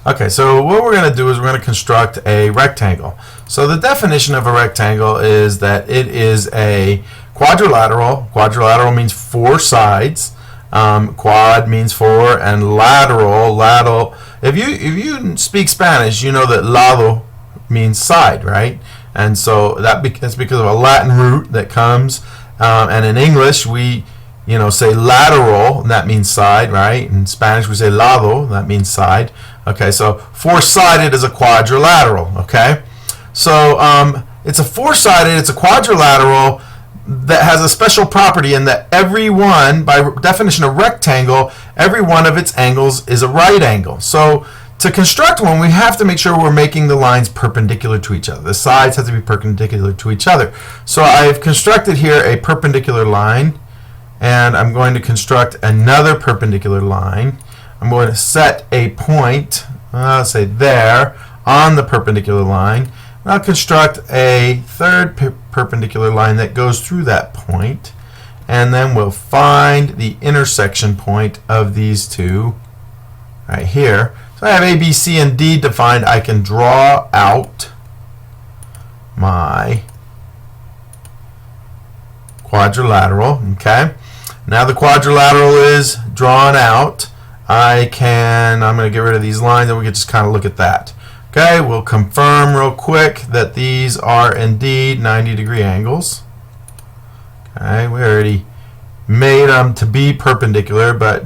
Okay, so what we're going to do is we're going to construct a rectangle. So the definition of a rectangle is that it is a quadrilateral. Quadrilateral means four sides. Quad means four, and lateral. If you speak Spanish, you know that lado means side, right? And so that's because of a Latin root that comes. And in English, we say lateral, and that means side, right? In Spanish, we say lado, that means side. Okay, so four-sided is a quadrilateral, okay? So it's a four-sided, it's a quadrilateral that has a special property in that every one, by definition of rectangle, every one of its angles is a right angle. So to construct one, we have to make sure we're making the lines perpendicular to each other. The sides have to be perpendicular to each other. So I've constructed here a perpendicular line, and I'm going to construct another perpendicular line. I'm going to set a point, say there, on the perpendicular line. And I'll construct a third perpendicular line that goes through that point. And then we'll find the intersection point of these two right here. So I have A, B, C, and D defined. I can draw out my quadrilateral. Okay. Now the quadrilateral is drawn out. I'm going to get rid of these lines and we can just kind of look at that. Okay, we'll confirm real quick that these are indeed 90-degree angles. Okay, we already made them to be perpendicular, but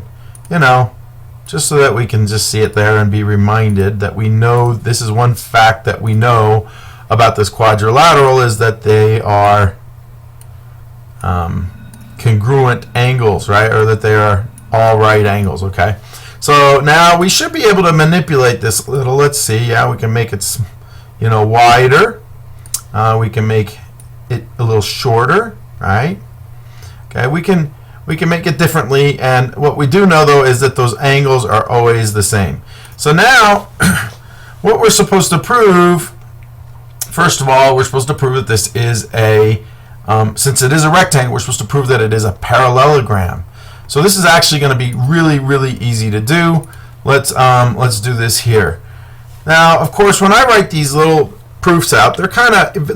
just so that we can just see it there and be reminded that we know this is one fact that we know about this quadrilateral is that they are congruent angles, right? Or that they are all right angles, okay? So now we should be able to manipulate this a little. Let's see. Yeah, we can make it, wider. We can make it a little shorter, right? Okay, we can make it differently, and what we do know though is that those angles are always the same. So now what we're supposed to prove, first of all, we're supposed to prove that this is a since it is a rectangle, we're supposed to prove that it is a parallelogram. So this is actually going to be really, really easy to do. Let's do this here. Now, of course, when I write these little proofs out, they're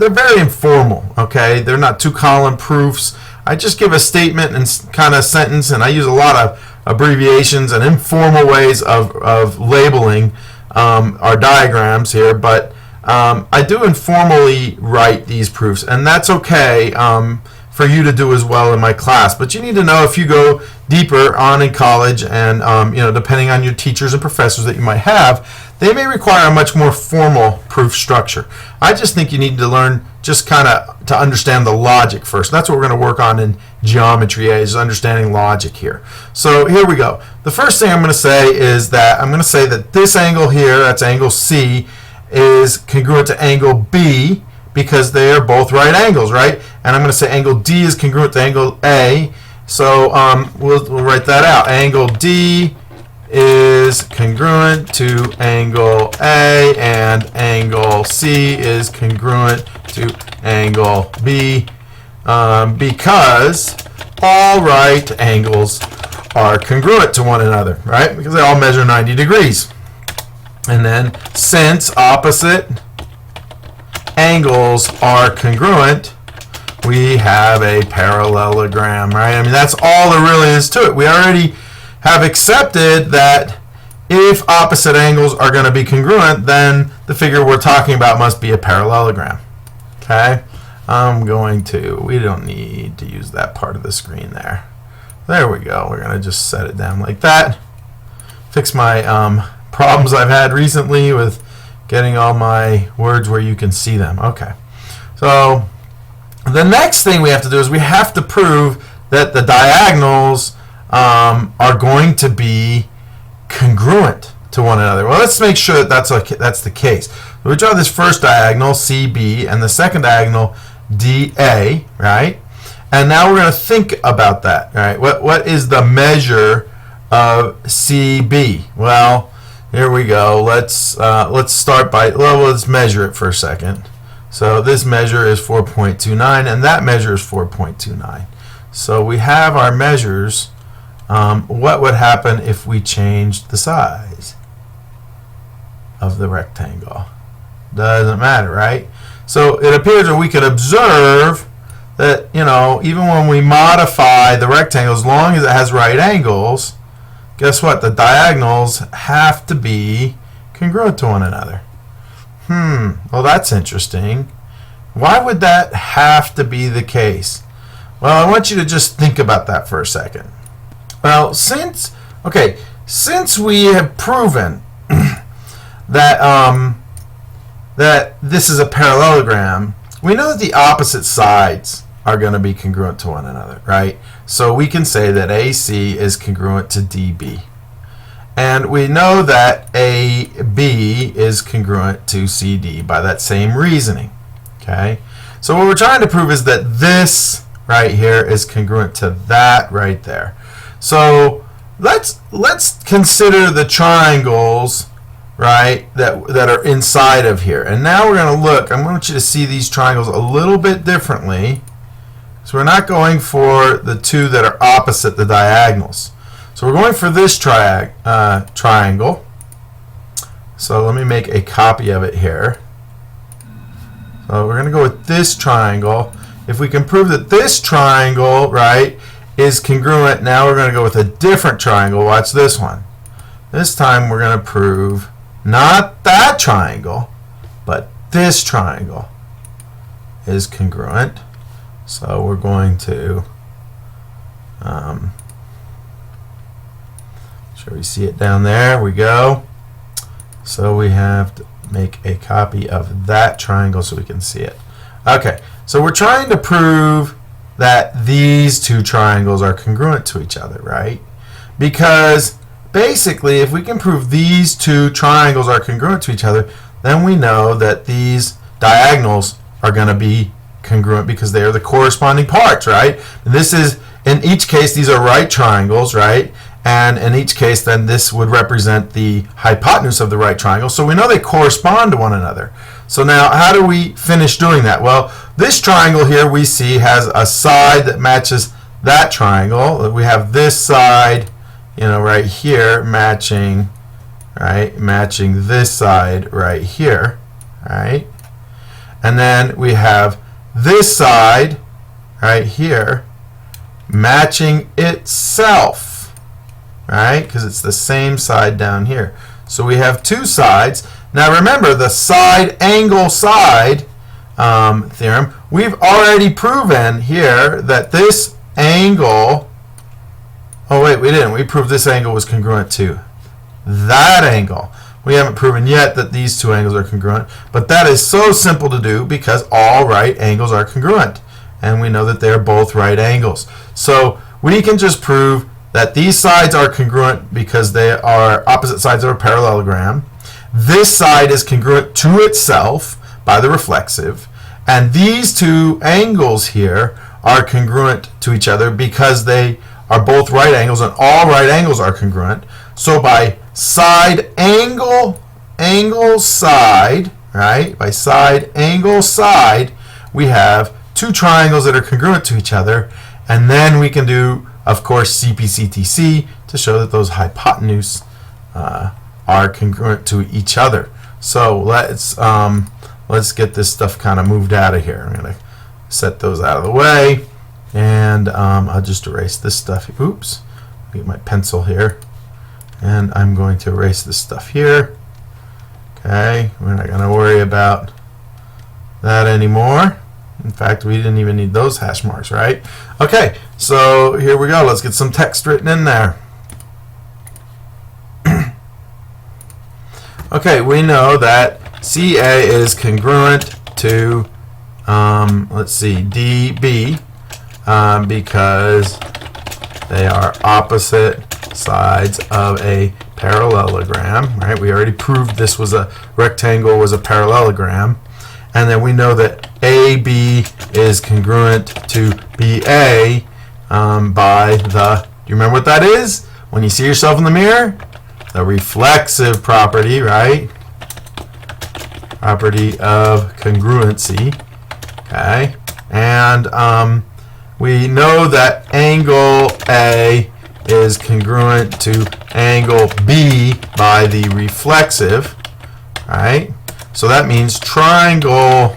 very informal. Okay, they're not two-column proofs. I just give a statement and kind of sentence, and I use a lot of abbreviations and informal ways of labeling our diagrams here. But I do informally write these proofs, and that's okay for you to do as well in my class. But you need to know if you go deeper on in college, and depending on your teachers and professors that you might have, they may require a much more formal proof structure. I just think you need to learn just kind of to understand the logic first. That's what we're going to work on in Geometry A, is understanding logic here. So here we go. The first thing I'm going to say is that I'm going to say that this angle here, that's angle C, is congruent to angle B, because they are both right angles, right? And I'm going to say angle D is congruent to angle A. So we'll write that out. Angle D is congruent to angle A, and angle C is congruent to angle B, because all right angles are congruent to one another, right? Because they all measure 90 degrees. And then since opposite angles are congruent, we have a parallelogram, right? I mean, that's all there really is to it. We already have accepted that if opposite angles are going to be congruent, then the figure we're talking about must be a parallelogram. Okay? We don't need to use that part of the screen there. There we go. We're going to just set it down like that. Fix my problems I've had recently with getting all my words where you can see them. Okay. So the next thing we have to do is we have to prove that the diagonals are going to be congruent to one another. Well, let's make sure that that's the case. So we draw this first diagonal, CB, and the second diagonal, DA, right? And now we're going to think about that, right? What is the measure of CB? Well, here we go. Let's start by, let's measure it for a second. So this measure is 4.29, and that measure is 4.29. So we have our measures. What would happen if we changed the size? of the rectangle. Doesn't matter, right? So it appears that we could observe that, you know, even when we modify the rectangle, as long as it has right angles, guess what? The diagonals have to be congruent to one another. Well, that's interesting. Why would that have to be the case? Well, I want you to just think about that for a second. Well, since we have proven that that this is a parallelogram, we know that the opposite sides are going to be congruent to one another, right? So we can say that AC is congruent to DB. And we know that AB is congruent to CD by that same reasoning, okay? So what we're trying to prove is that this right here is congruent to that right there. So let's consider the triangles, right, that are inside of here. And now we're going to look. I want you to see these triangles a little bit differently. So we're not going for the two that are opposite the diagonals. So we're going for this triangle. So let me make a copy of it here. So we're going to go with this triangle. If we can prove that this triangle, right, is congruent, now we're going to go with a different triangle. Watch this one. This time we're going to prove not that triangle, but this triangle is congruent. So we're going to, shall we see it down there? We go. So we have to make a copy of that triangle so we can see it. Okay, so we're trying to prove that these two triangles are congruent to each other, right? Because basically, if we can prove these two triangles are congruent to each other, then we know that these diagonals are going to be congruent because they are the corresponding parts, right? And this is, in each case, these are right triangles, right? And in each case, then this would represent the hypotenuse of the right triangle. So we know they correspond to one another. So now, how do we finish doing that? Well, this triangle here we see has a side that matches that triangle. We have this side, you know, right here matching, right, matching this side right here, right? And then we have this side right here matching itself, right? Because it's the same side down here. So we have two sides. Now remember, the side angle side theorem, we've already proven here that this angle, oh wait, we didn't. We proved this angle was congruent to that angle. We haven't proven yet that these two angles are congruent, but that is so simple to do because all right angles are congruent. And we know that they're both right angles. So we can just prove that these sides are congruent because they are opposite sides of a parallelogram. This side is congruent to itself by the reflexive. And these two angles here are congruent to each other because they are both right angles, and all right angles are congruent. So by side angle side, right? By side angle side, we have two triangles that are congruent to each other, and then we can do, of course, CPCTC to show that those hypotenuse are congruent to each other. So let's get this stuff kind of moved out of here. I'm going to set those out of the way, and I'll just erase this stuff. Oops, get my pencil here, and I'm going to erase this stuff here. Okay, we're not going to worry about that anymore. In fact, we didn't even need those hash marks, right? Okay, so here we go. Let's get some text written in there. Okay, we know that CA is congruent to, let's see, DB because they are opposite sides of a parallelogram, right? We already proved this was a rectangle was a parallelogram. And then we know that AB is congruent to BA by the, do you remember what that is? When you see yourself in the mirror? The reflexive property, right? Property of congruency, okay? And we know that angle A is congruent to angle B by the reflexive, right? So that means triangle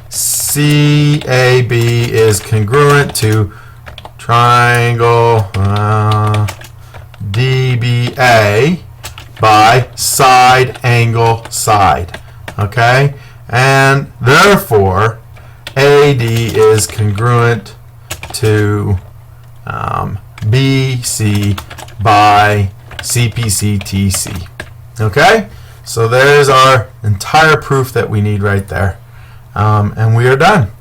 CAB is congruent to triangle DBA by side angle side. Okay? And therefore, AD is congruent to BC by CPC-TC. Okay? So there's our entire proof that we need right there. And we are done.